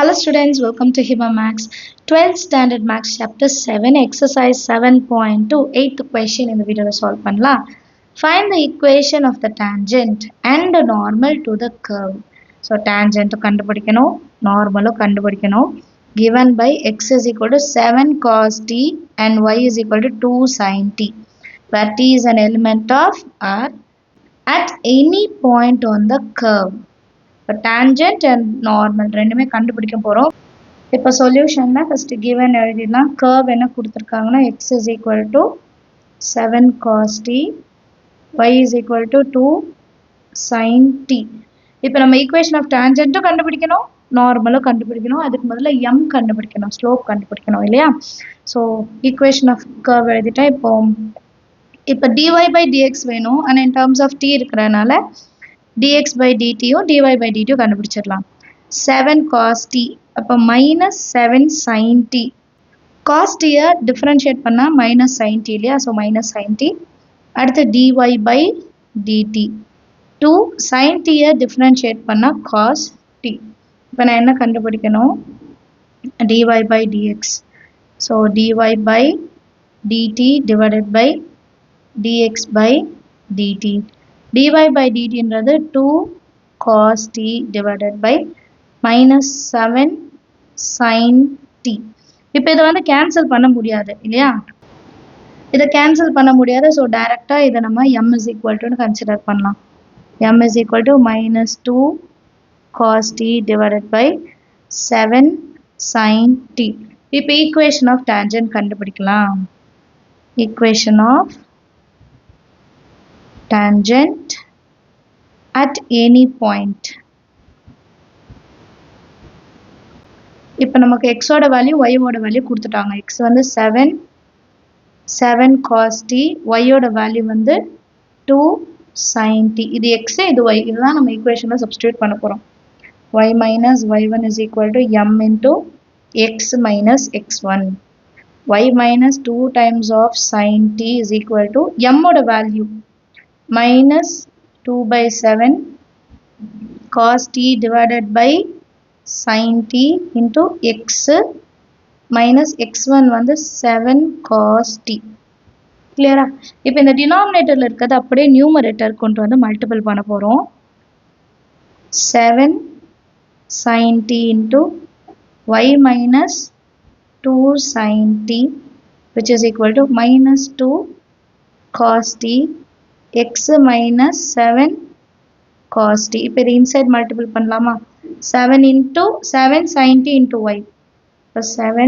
Hello students, welcome to Hiba Max 12th Standard Max Chapter 7 Exercise 7.2 8th question in the video solve பண்ணலாம். Find the equation of the tangent and the normal to the curve. So tangent கண்டுபிடிக்கணும், normal கண்டுபிடிக்கணும். Given by x is equal to 7 cos t and y is equal to 2 sin t, where t is an element of R at any point on the curve. இப்போ tangent and normal ரெண்டுமே கண்டுபிடிக்க போகிறோம். இப்போ சொல்யூஷனில் first given எழுதிடலாம். Curve என்ன கொடுத்துருக்காங்கன்னா x is equal to 7 cos t, y is equal to 2 sin t. இப்போ நம்ம ஈக்குவேஷன் ஆஃப் டேஞ்சன்ட்டும் கண்டுபிடிக்கணும், நார்மலும் கண்டுபிடிக்கணும், அதுக்கு முதல்ல m கண்டுபிடிக்கணும், ஸ்லோப் கண்டுபிடிக்கணும் இல்லையா. ஸோ ஈக்குவேஷன் ஆஃப் கர்வ் எழுதிட்டா இப்போ dy by dx வேணும். ஆனால் இன் டேர்ம்ஸ் ஆஃப் t இருக்கிறதுனால dx by dt dy by dt கண்டுபிடிச்சிடலாம். 7 cos t அப்போ minus 7 sin t. cos t differentiate பண்ணால் minus sin t இல்லையா. So minus sin t. அடுத்து dy by dt 2 sin t differentiate பண்ணால் cos t. இப்போ நான் என்ன கண்டுபிடிக்கணும், dy by dx. So dy by dt divided by dx by dt. dy by dt என்றது 2 cos t divided by minus 7 sin t. இப்போ இதை cancel பண்ண முடியாது இல்லையா, இதை கேன்சல் பண்ண முடியாது. ஸோ டைரெக்டாக இதை நம்ம m is equal to consider பண்ணலாம். m is equal to minus 2 cos t divided by 7 sin t. இப்போ ஈக்குவேஷன் ஆஃப் டேஞ்சன்ட் கண்டுபிடிக்கலாம். Equation of tangent at any point. இப்போ நமக்கு x ஓட வேல்யூ y ஓட வேல்யூ கொடுத்துட்டாங்க. x 7 cos t, y ஓட வேல்யூ 2 sin t. இது x, இது y, இதுதான் நம்ம ஈக்குவேஷன்ல சப்ஸ்டிட்யூட் பண்ண போறோம். y minus y1 is equal to m into x minus x1. y minus 2 times of sin t is equal to m ஓட value minus 2 by 7 cos t divided by sin t into x minus x1 7 cos t. கிளியரா? இப்போ இந்த டினாமினேட்டர்ல இருக்கிறது அப்படியே numerator கொண்டு multiple பண்ண போறோம். 7 sin t into y minus 2 sin t which is equal to minus 2 cos t x minus 7 cos t. இப்போ இது இன்சைட் மல்டிபிள் பண்ணலாமா? 7 into 7 sin t into y. இப்போ 7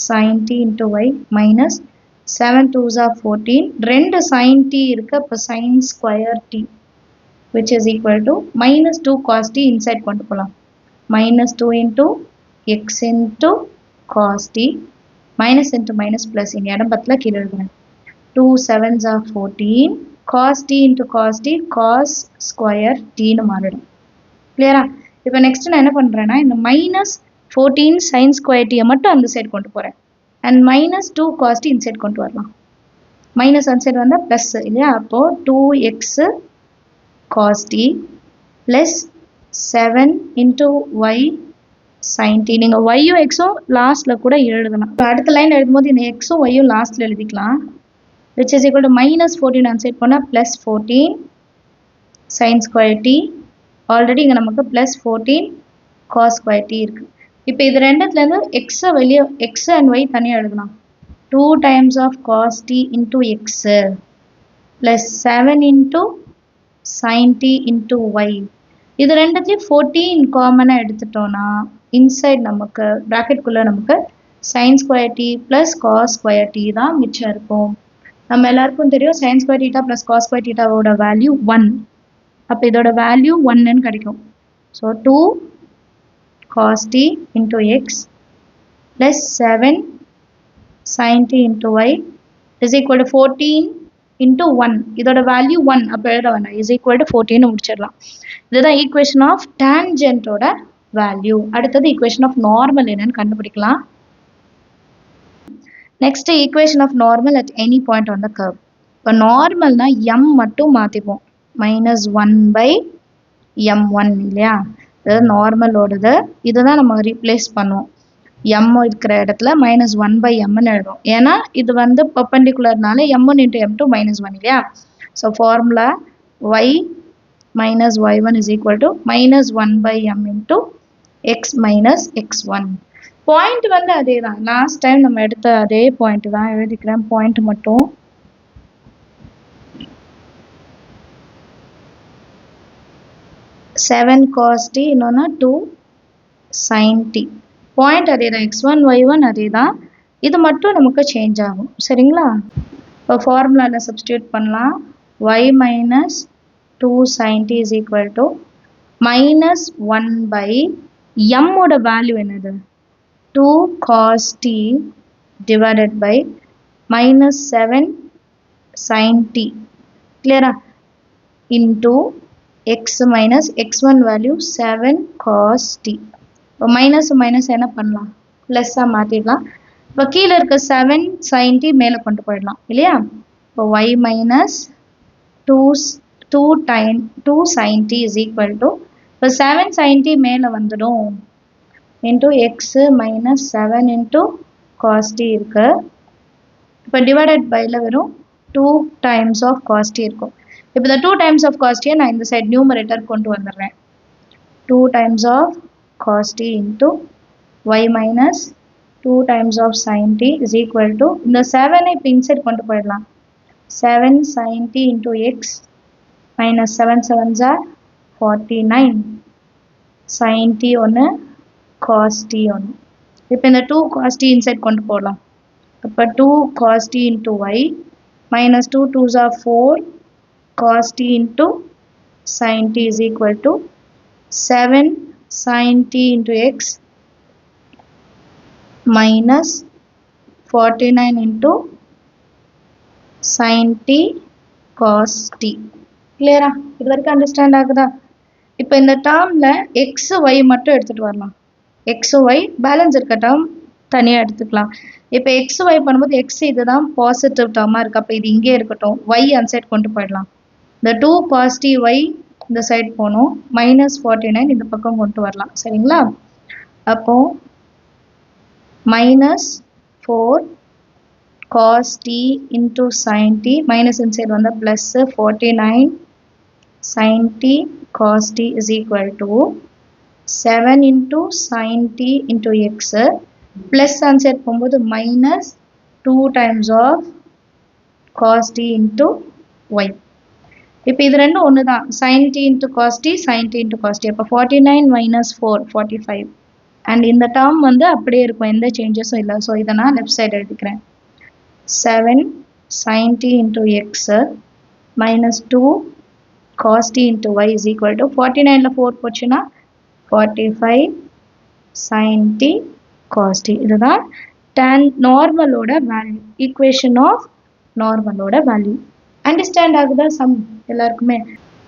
sin t into y minus 7 2s are 14. ரெண்டு sin t இருக்கு, அப்போ sin square t which is equal to minus 2 cos t inside கொண்டு போகலாம். minus 2 into x into cos t, minus into minus plus இங்கே இடம் பத்தில் கீழே எழுதுறேன். 2 7s are 14 cos t into cos t cos square t னு மாறிடும். கிளியரா? இப்போ நெக்ஸ்ட் நான் என்ன பண்ணுறேன்னா இந்த minus 14 sin square t மட்டும் அந்த சைடு கொண்டு போகிறேன். அண்ட் minus 2 cos t இந்த சைடு கொண்டு வரலாம். மைனஸ் அந்த சைடு வந்தால் ப்ளஸ் இல்லையா. அப்போது 2x cos t plus 7 into y sin t. நீங்கள் yயும் xும் லாஸ்ட்டில் கூட எழுதலாம். இப்போ அடுத்த லைன் எழுதும்போது இந்த xும் yயும் லாஸ்ட்டில் எழுதிக்கலாம். which is equal to minus 14 on side போனா plus 14 sin square t. Already இங்கே நமக்கு plus 14 cos square t இருக்கு. இப்போ இது ரெண்டுத்துலேருந்து வெளியே x and y தனியாக எழுதலாம். 2 times of cos t into x plus 7 into sin t into y. இது ரெண்டுத்துலேயும் 14 காமனாக எடுத்துட்டோன்னா இன்சைட் நமக்கு ப்ராக்கெட்குள்ளே நமக்கு sin square t plus cos square t தான் மிச்சம் இருக்கும். நம்ம எல்லாருக்கும் தெரியும் sin square theta plus cos square theta ஓட வேல்யூ 1. அப்போ இதோட வேல்யூ 1ன்னு கிடைக்கும். So 2 cos t into x plus 7 sin t into y is equal to 14 into 1. இதோட வேல்யூ 1, அப்போ எழுத வேண்டாம், is equal to 14 முடிச்சிடலாம். இதுதான் ஈக்குவேஷன் ஆஃப் டேஞ்சன்ட்டோட வேல்யூ. அடுத்தது ஈக்குவேஷன் ஆஃப் நார்மல் என்னன்னு கண்டுபிடிக்கலாம். Next equation of normal at any point on the curve. இப்போ நார்மல்னா m மட்டும் மாற்றிப்போம். minus 1 by m1 இல்லையா. இது நார்மலோடது. இதை தான் நம்ம ரீப்ளேஸ் பண்ணுவோம். m இருக்கிற இடத்துல -1/mன்னு எழுதும். ஏன்னா இது வந்து பர்பெண்டிகுலர்னால m1 × m2 -1 இல்லையா? So formula y minus y1 is equal to -1/m into x minus x1. Point வந்து அதே தான். லாஸ்ட் டைம் நம்ம எடுத்த அதே பாயிண்ட் தான் எழுதிக்கிறேன். பாயிண்ட் மட்டும் seven cos t இன்னொன்று 2 sin t. பாயிண்ட் அதே தான். x1 y1 அதே தான். இது மட்டும் நமக்கு சேஞ்ச் ஆகும். சரிங்களா? இப்போ ஃபார்முலாவில் சப்ஸ்டியூட் பண்ணலாம். y minus 2 sin t is equal to -1/m ஓட வேல்யூ என்னது? 2 cos t divided by -7 sin t. கிளியரா? into x minus x1 value 7 cos t. இப்போ மைனஸ் மைனஸ் என்ன பண்ணலாம்? ப்ளஸ்ஸாக மாற்றிடலாம். இப்போ கீழே இருக்க 7 sin t மேலே கொண்டு போயிடலாம் இல்லையா? இப்போ y minus 2 sin t is equal to, இப்போ 7 sin t மேலே வந்துடும் into x minus 7 into cos t இருக்கு. இப்போ divided byல வெறும் 2 times of cos t இருக்கும். இப்போ இந்த 2 times of cos t நான் இந்த சைடு நியூமரேட்டர் கொண்டு வந்துடுறேன். 2 times of cos t into y minus 2 times of sin t is equal to, இந்த 7 இப்போ இன்சைட் கொண்டு போயிடலாம். 7 sin t into x minus 7 7s are 49 sin t ஒன்று cos t ஒன்று. இப்போ இந்த 2 cos t இன்சைட் கொண்டு போகலாம். இப்போ 2 cos t into y minus 2 2s are 4 cos t into sin t is equal to 7 sin t into x minus 49 into sin t cos t. கிளியரா? இது வரைக்கும் அண்டர்ஸ்டாண்ட் ஆகுதா? இப்போ இந்த டேர்மில் எக்ஸ் ஒய் மட்டும் எடுத்துகிட்டு வரலாம். எக்ஸ் ஒய் பேலன்ஸ் இருக்க டேர்ம் தனியாக எடுத்துக்கலாம். இப்போ எக்ஸ் ஒய் பண்ணும்போது எக்ஸ் இதுதான் பாசிட்டிவ் டேர்மாக இருக்குது. அப்போ இது இங்கே இருக்கட்டும். ஒய் அந்த சைட் கொண்டு போயிடலாம். இந்த 2 cos t y இந்த சைட் போகணும். -49 இந்த பக்கம் கொண்டு வரலாம். சரிங்களா? அப்போ -4 cos t into sin t minus inside வந்தால் plus 49 sin t cos t is equal to 7 into sin t into x plus onsite போகும்போது -2 times of cos t into y. இப்போ இது ரெண்டும் ஒன்று தான். sin t into cos t sin t into cos t. அப்போ 49 minus 4 45. And இந்த term வந்து அப்படியே இருக்கும், எந்த சேஞ்சஸும் இல்லை. ஸோ இதை நான் லெஃப்ட் சைடு எழுதிக்கிறேன். 7 sin t into x minus 2 cos t into y is equal to 49ல 4 போச்சுன்னா 45 sin t cos t. இதுதான் tan நார்மலோட வேல்யூ, ஈக்குவேஷன் ஆஃப் நார்மலோட வேல்யூ. அண்டர்ஸ்டாண்ட் ஆகுதா சம் எல்லாருக்குமே?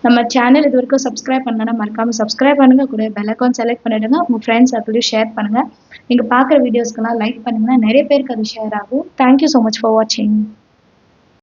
நம்ம சேனல் இது வரைக்கும் சப்ஸ்கிரைப் பண்ணனா மறக்காமல் சப்ஸ்கிரைப் பண்ணுங்கள். கூட பெல் ஐகான் செலக்ட் பண்ணிவிடுங்க. உங்கள் ஃப்ரெண்ட்ஸ் சர்க்கிளையும் ஷேர் பண்ணுங்கள். நீங்கள் பார்க்குற வீடியோஸ்க்கெல்லாம் லைக் பண்ணிங்கன்னா நிறைய பேருக்கு அது ஷேர் ஆகும். தேங்க்யூ ஸோ மச் ஃபார் வாட்சிங்.